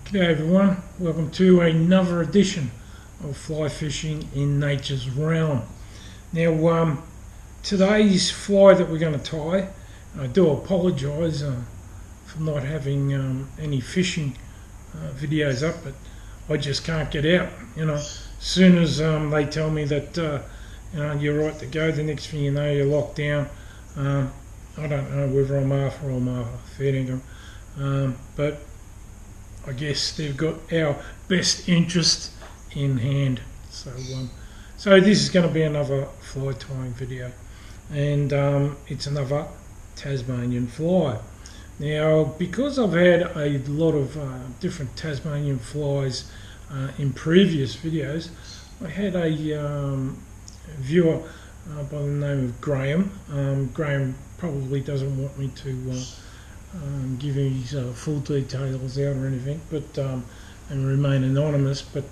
G'day everyone, welcome to another edition of Fly Fishing in Nature's Realm. Now today's fly that we're going to tie, I do apologise for not having any fishing videos up, but I just can't get out. As soon as they tell me that you're right to go, the next thing you know you're locked down. I don't know whether I'm after or I'm feeding them, but I guess they've got our best interest in hand. So this is going to be another fly tying video, and it's another Tasmanian fly. Now, because I've had a lot of different Tasmanian flies in previous videos, I had a viewer by the name of Graham. Graham probably doesn't want me to give his full details out or anything, but and remain anonymous. But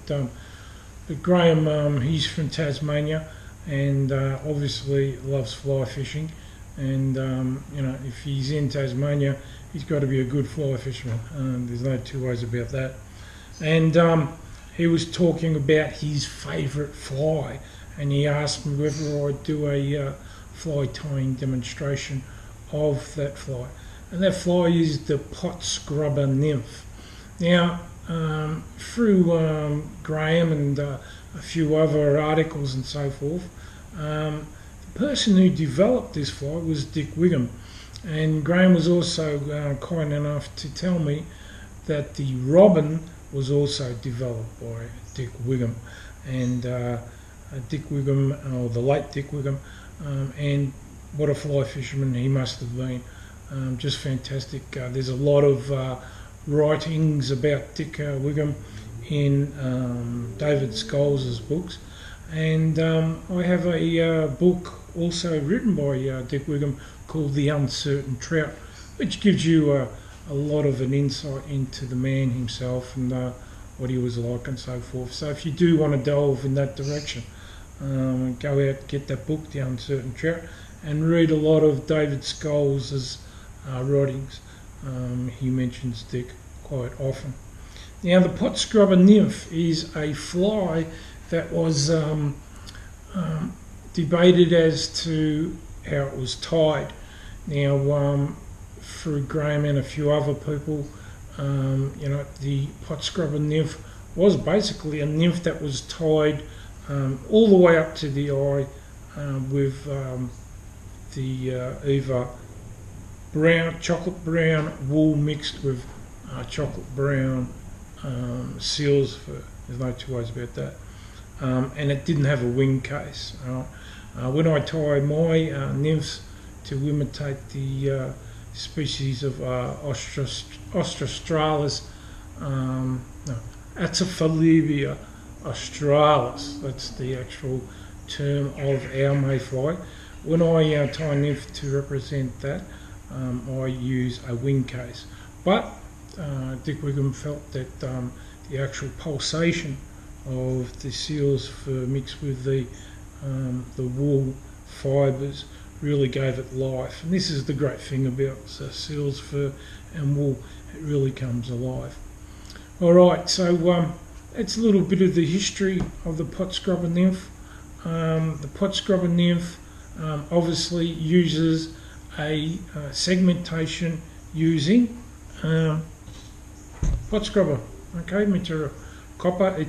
Graham, he's from Tasmania, and obviously loves fly fishing. And if he's in Tasmania, he's got to be a good fly fisherman. There's no two ways about that. And he was talking about his favourite fly, and he asked me whether I'd do a fly tying demonstration of that fly. And that fly is the pot scrubber nymph. Now, through Graham and a few other articles and so forth, the person who developed this fly was Dick Wigham. And Graham was also kind enough to tell me that the robin was also developed by Dick Wigham. And Dick Wigham, or the late Dick Wigham, and what a fly fisherman he must have been. Just fantastic. There's a lot of writings about Dick Wigham in David Scholes' books, and I have a book also written by Dick Wigham called The Uncertain Trout, which gives you a lot of an insight into the man himself and what he was like and so forth. So if you do want to delve in that direction, go out, get that book, The Uncertain Trout, and read a lot of David Scholes' writings. He mentions Dick quite often. Now, the pot scrubber nymph is a fly that was debated as to how it was tied. Now, through Graham and a few other people, the pot scrubber nymph was basically a nymph that was tied all the way up to the eye with the either chocolate brown wool mixed with chocolate brown seals. There's no two ways about that. And it didn't have a wing case. When I tie my nymphs to imitate the species of Australis, Atziphalebia australis, that's the actual term of our mayfly. When I tie a nymph to represent that, I use a wing case. But Dick Wigham felt that the actual pulsation of the seals fur mixed with the wool fibres really gave it life. And this is the great thing about seals fur and wool, it really comes alive. Alright, so it's a little bit of the history of the pot scrubber nymph. The pot scrubber nymph obviously uses a segmentation using pot scrubber, material. Copper.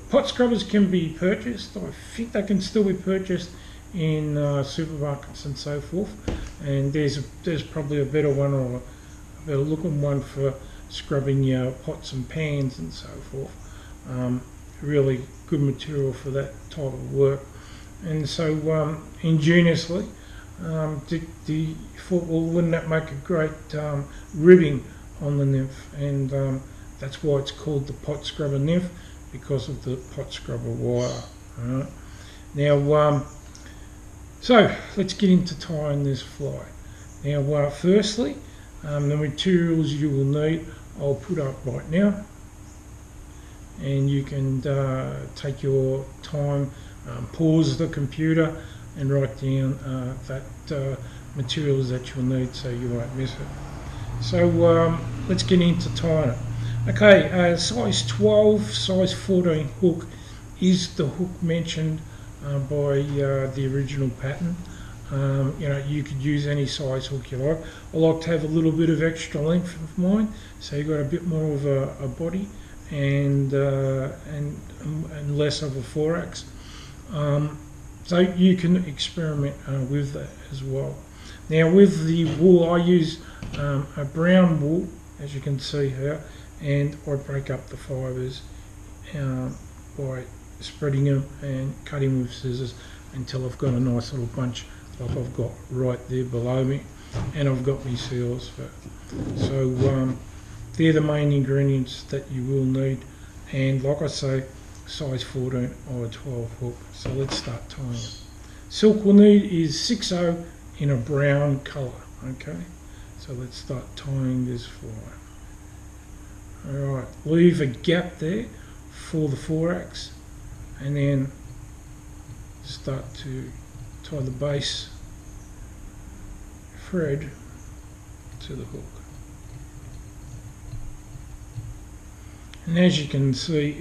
Pot scrubbers can be purchased. I think they can still be purchased in supermarkets and so forth. And there's probably a better one or a better looking one for scrubbing your pots and pans and so forth. Really good material for that type of work. And so ingeniously, Dick thought, well, wouldn't that make a great ribbing on the nymph? And that's why it's called the pot scrubber nymph, because of the pot scrubber wire. Right. Now, so let's get into tying this fly. Now, firstly, the materials you will need, I'll put up right now, and you can take your time, pause the computer, and write down that materials that you'll need so you won't miss it. So let's get into tying it. Okay, size 12, size 14 hook is the hook mentioned by the original pattern. You could use any size hook you like. I like to have a little bit of extra length of mine, so you've got a bit more of a body and less of a thorax. So you can experiment with that as well. Now with the wool, I use a brown wool, as you can see here, and I break up the fibres by spreading them and cutting with scissors until I've got a nice little bunch like I've got right there below me, and I've got my seals for it. So they're the main ingredients that you will need, and like I say, size 14 or 12 hook. So let's start tying it. Silk we'll need is 6/0 in a brown colour. Okay, so let's start tying this fly. Alright, leave a gap there for the thorax, and then start to tie the base thread to the hook. And as you can see,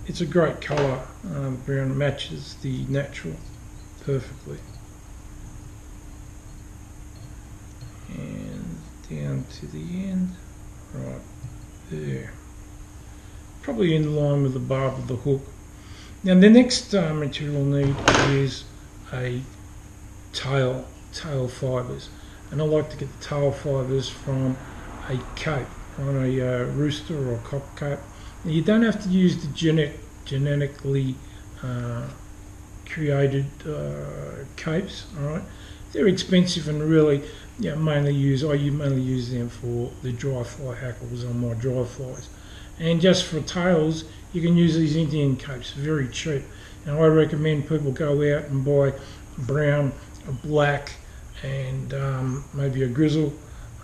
it's a great colour. Brown matches the natural perfectly. And down to the end, right there. Probably in line with the barb of the hook. Now the next material we'll need is a tail fibres, and I like to get the tail fibres from a cape, on a rooster or a cock cape. Now you don't have to use the genetically created capes. All right, they're expensive and really, I mainly use them for the dry fly hackles on my dry flies. And just for tails, you can use these Indian capes, very cheap. And I recommend people go out and buy a brown, a black, and maybe a grizzle,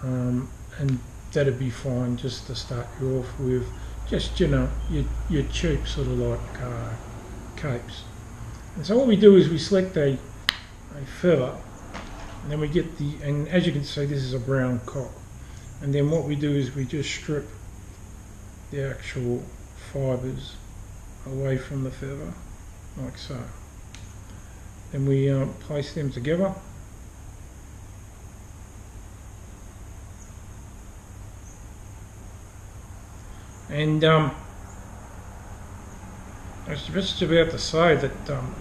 and that'd be fine just to start you off with. Just your cheap sort of like capes. And so what we do is we select a feather, and then we get and as you can see, this is a brown cock. And then what we do is we just strip the actual fibres away from the feather, like so. Then we place them together. And I was just about to say that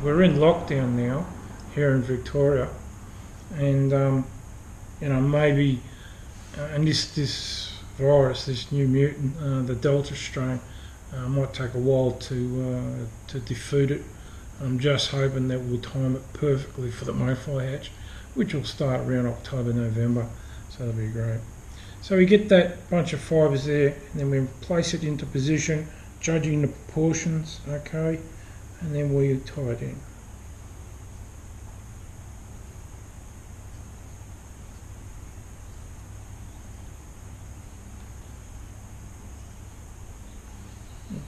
we're in lockdown now here in Victoria, and maybe and this virus, this new mutant, the Delta strain, might take a while to defeat it. I'm just hoping that we'll time it perfectly for the mayfly hatch, which will start around October, November, so that'll be great. So we get that bunch of fibres there, and then we place it into position, judging the proportions, okay, and then we tie it in.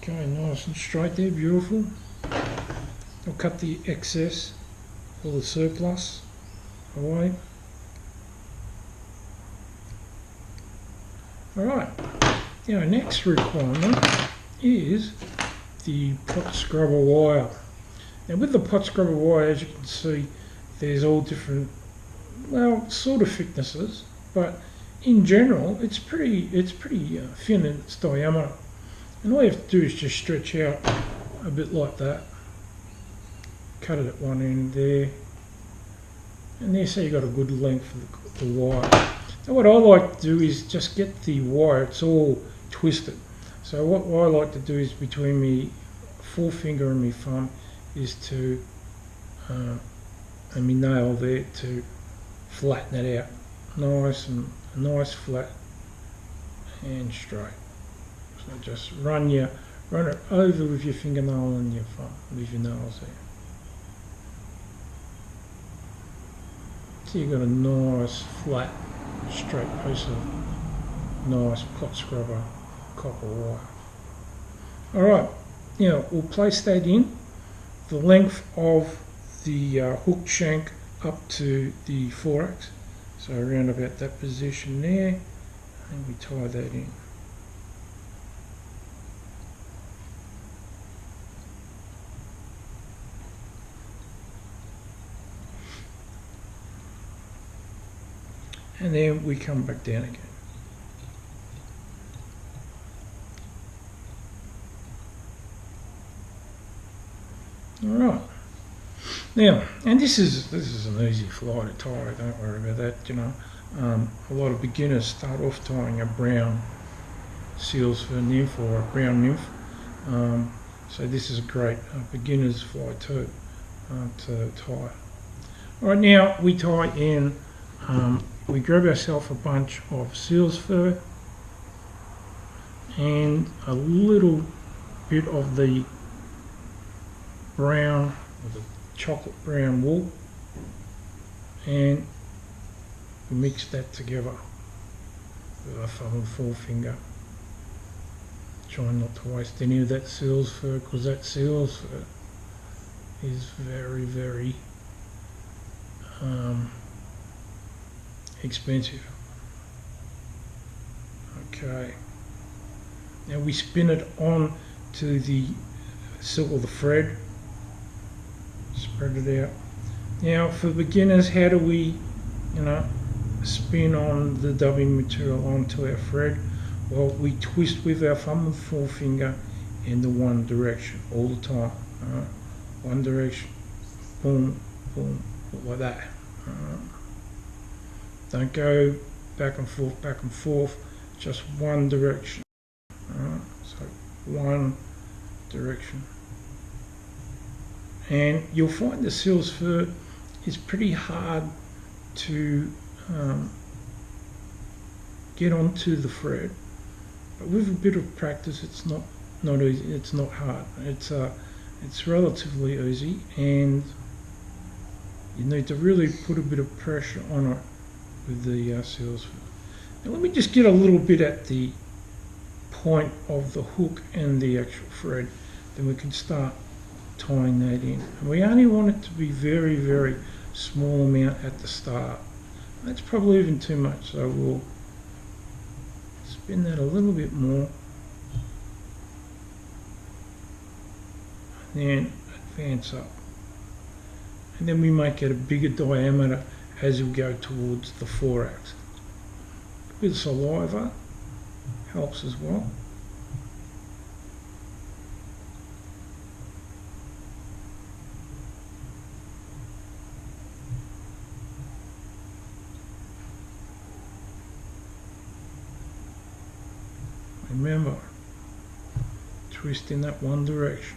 Okay, nice and straight there, beautiful. I'll cut the excess or the surplus away. Alright, next requirement is the pot scrubber wire. Now with the pot scrubber wire, as you can see, there's all different, sort of thicknesses, but in general it's pretty thin in its diameter. And all you have to do is just stretch out a bit like that, cut it at one end there, and there, so you've got a good length of the wire. Now what I like to do is just get the wire, it's all twisted. So what I like to do is between my forefinger and my thumb is to, and my nail there, to flatten it out. Nice flat and straight. So just run it over with your fingernail and your thumb, with your nails there. So you've got a nice flat straight piece of nice pot scrubber copper wire. Alright, we'll place that in the length of the hook shank up to the thorax, so around about that position there. and we tie that in. And then we come back down again. Alright. Now, and this is an easy fly to tie, don't worry about that, you know. A lot of beginners start off tying a brown seals for nymph or a brown nymph. So this is a great beginner's fly too to tie. Alright, now we tie in, we grab ourselves a bunch of seal's fur and a little bit of the brown, or the chocolate brown wool, and mix that together with our thumb and forefinger. Try not to waste any of that seal's fur, because that seal's fur is very, very expensive. Okay, now we spin it on to the silk or the thread, spread it out. Now for beginners, how do we, you know, spin on the dubbing material onto our thread? Well, we twist with our thumb and forefinger in the one direction all the time. One direction, boom, boom, like that. Don't go back and forth, just one direction. So one direction. And you'll find the seal's fur is pretty hard to get onto the thread, but with a bit of practice, it's not easy. It's not hard. It's relatively easy, and you need to really put a bit of pressure on it with the seal's fur. Now let me just get a little bit at the point of the hook and the actual thread, then we can start tying that in. And we only want it to be very, very small amount at the start. That's probably even too much, so we'll spin that a little bit more and then advance up, and then we make it a bigger diameter as we go towards the thorax. A bit of saliva helps as well. Remember, twist in that one direction.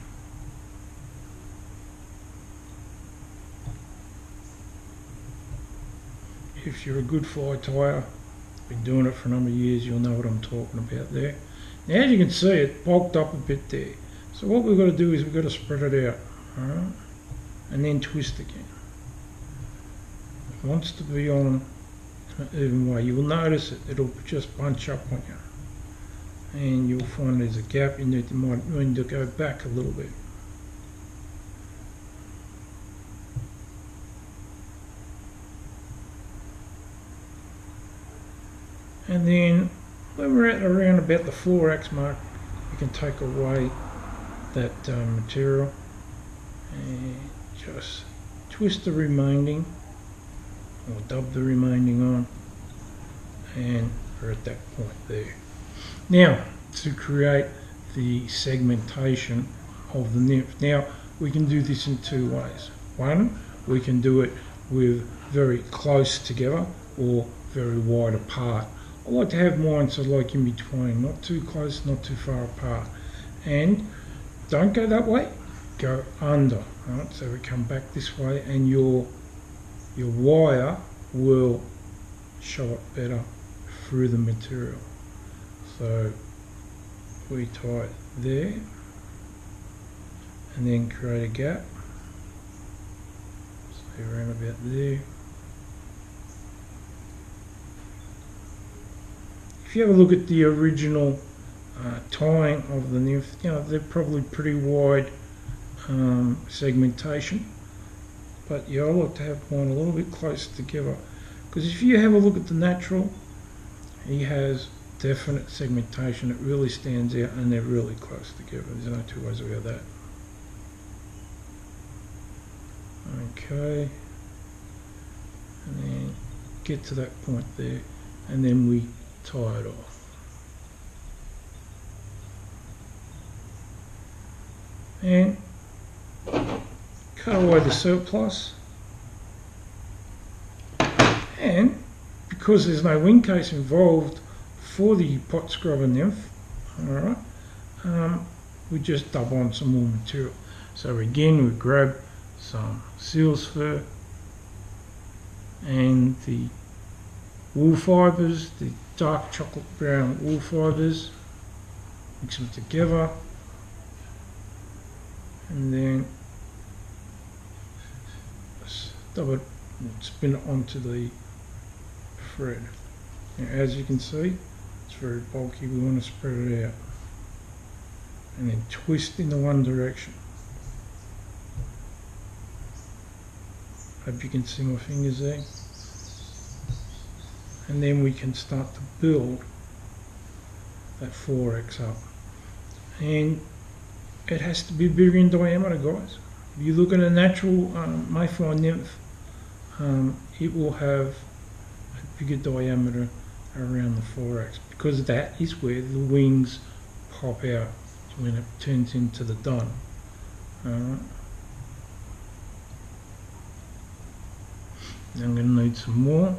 If you're a good fly tyer, been doing it for a number of years, you'll know what I'm talking about there. Now as you can see, it bulked up a bit there. So what we've got to do is we've got to spread it out, alright? And then twist again. It wants to be on an even way. You will notice it'll just bunch up on you. And you'll find there's a gap in it. You might need to go back a little bit. And then when we're at around about the thorax mark, we can take away that material and just twist the remaining, or dub the remaining on, and we're at that point there. Now, to create the segmentation of the nymph. Now, we can do this in two ways. One, we can do it with very close together or very wide apart. I like to have mine sort of like in between, not too close, not too far apart. And don't go that way, go under. Right? So we come back this way, and your wire will show up better through the material. So we tie it there and then create a gap, so around about there. If you have a look at the original tying of the nymph, you know, they're probably pretty wide segmentation, but yeah, I like to have mine a little bit closer together, because if you have a look at the natural, he has definite segmentation. It really stands out, and they're really close together. There's no two ways about that. Okay, and then get to that point there, and then we tie it off. And cut away the surplus, and because there's no wing case involved for the pot scrubber nymph, alright, we just dub on some more material. So again, we grab some seal's fur and the wool fibres, the dark chocolate brown wool fibres, mix them together, and then dub it and spin it onto the thread. Now, as you can see, it's very bulky. We want to spread it out and then twist in the one direction. Hope you can see my fingers there. And then we can start to build that 4x up. And it has to be bigger in diameter, guys. If you look at a natural mayfly nymph, it will have a bigger diameter around the 4x, because that is where the wings pop out when it turns into the dun. Alright. I'm going to need some more.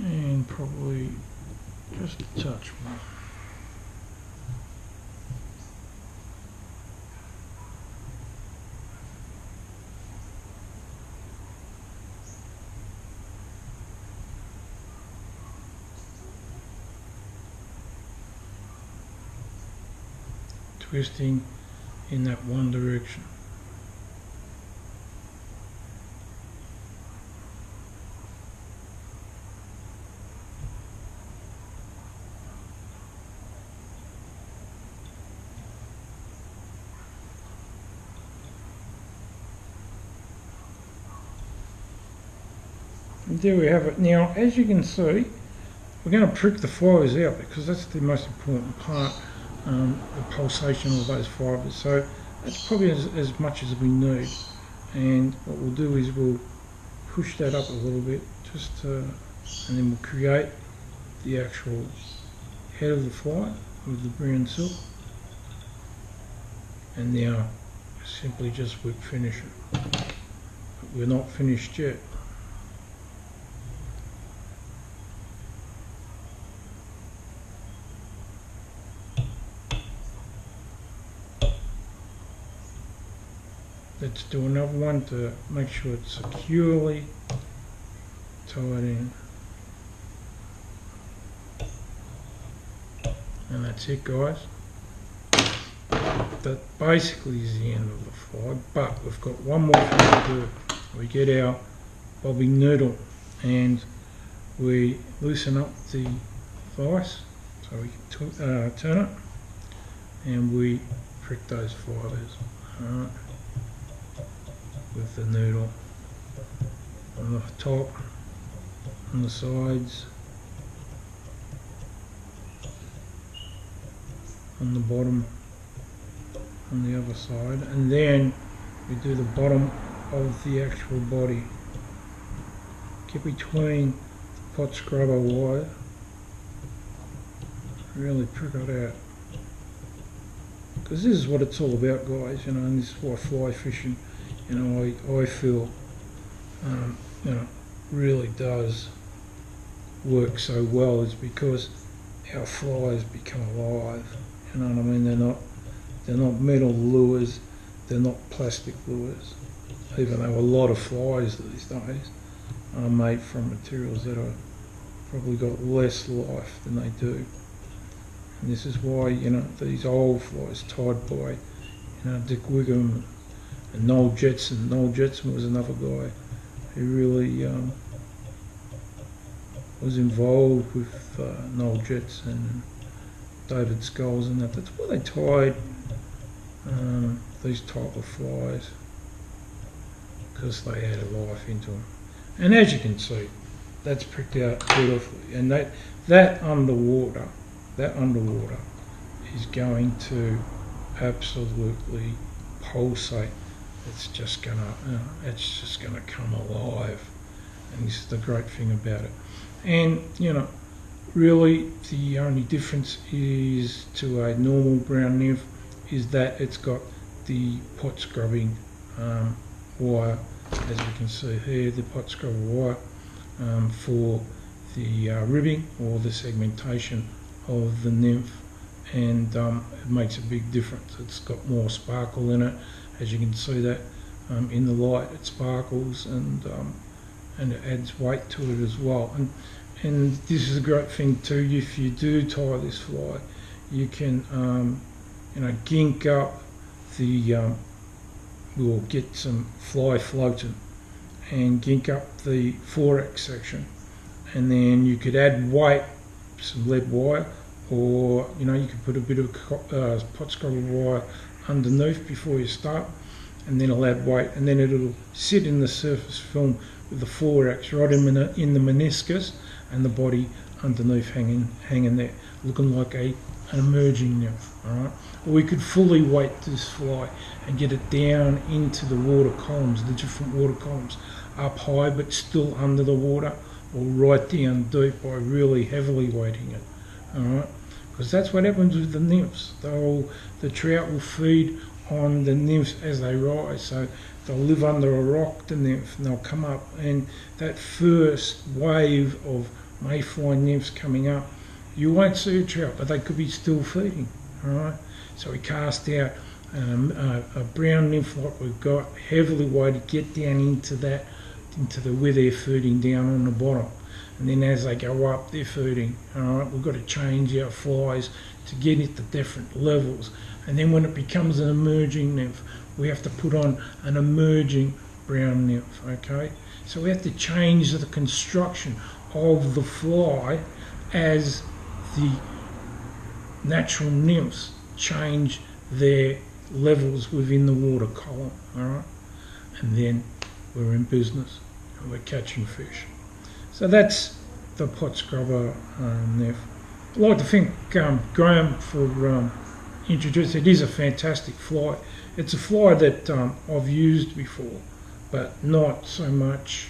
And probably just a touch more. Twisting in that one direction. And there we have it. Now, as you can see, we're going to prick the fibres out, because that's the most important part, the pulsation of those fibres. So that's probably as much as we need. And what we'll do is we'll push that up a little bit, and then we'll create the actual head of the fly with the brown silk. And now simply just whip finish it. But we're not finished yet. Let's do another one to make sure it's securely tied in. And that's it, guys. That basically is the end of the fly, but we've got one more thing to do. We get our bobbing needle and we loosen up the vise so we can turn it, and we prick those fibres. Alright. With the needle on the top, on the sides, on the bottom, on the other side, and then we do the bottom of the actual body. Get between the pot scrubber wire, really prick it out, because this is what it's all about, guys, you know, and this is why fly fishing, you know, I feel, you know, really does work so well, is because our flies become alive. You know what I mean? They're not metal lures, they're not plastic lures. Even though a lot of flies these days are made from materials that are probably got less life than they do. And this is why, these old flies tied by, Dick Wiggum and Noel Jetson. Noel Jetson was another guy who really was involved with Noel Jetson and David Scholes and that. That's why they tied these type of flies, because they had a life into them. And as you can see, that's pricked out beautifully. And that underwater is going to absolutely pulsate. It's just gonna come alive. And this is the great thing about it. And really the only difference is to a normal brown nymph is that it's got the pot scrubbing wire, as you can see here, the pot scrubber wire for the ribbing or the segmentation of the nymph, and it makes a big difference. It's got more sparkle in it, as you can see that in the light. It sparkles and it adds weight to it as well. And this is a great thing too. If you do tie this fly, you can gink up the we'll get some fly floating and gink up the 4X section, and then you could add weight, some lead wire, or you could put a bit of pot scrubber wire underneath before you start, and then it'll add weight, and then it'll sit in the surface film with the 4X right in the meniscus and the body underneath hanging there, looking like an emerging nymph. Alright, or we could fully weight this fly and get it down into the water columns, the different water columns, up high but still under the water, or right down deep by really heavily weighting it. Alright, because that's what happens with the nymphs. The trout will feed on the nymphs as they rise, so they'll live under a rock, the nymph, and they'll come up, and that first wave of mayfly nymphs coming up, you won't see a trout, but they could be still feeding. Alright, so we cast out a brown nymph like we've got, heavily weighted, get down into where they're feeding down on the bottom, and then as they go up they're feeding. Alright, we've got to change our flies to get it to different levels, and then when it becomes an emerging nymph, we have to put on an emerging brown nymph. Okay, so we have to change the construction of the fly as the natural nymphs change their levels within the water column. Alright, and then we're in business and we're catching fish. So that's the pot scrubber nymph. I'd like to thank Graham for introducing it. It is a fantastic fly. It's a fly that I've used before, but not so much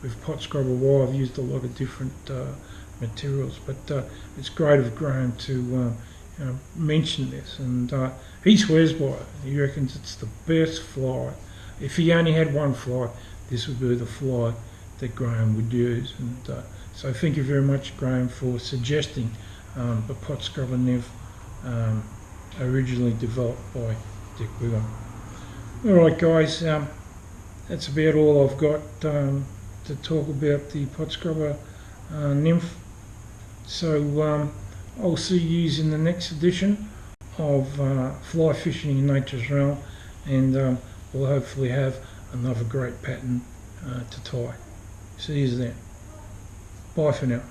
with pot scrubber wire. I've used a lot of different materials, but it's great of Graham to mention this, and he swears by it. He reckons it's the best fly. If he only had one fly, this would be the fly that Graham would use. And so thank you very much, Graham, for suggesting the pot scrubber nymph, originally developed by Dick Wiggum. Alright guys, that's about all I've got to talk about the pot scrubber nymph. So I'll see you in the next edition of Fly Fishing in Nature's Realm, and we'll hopefully have another great pattern to tie. See you then. Bye for now.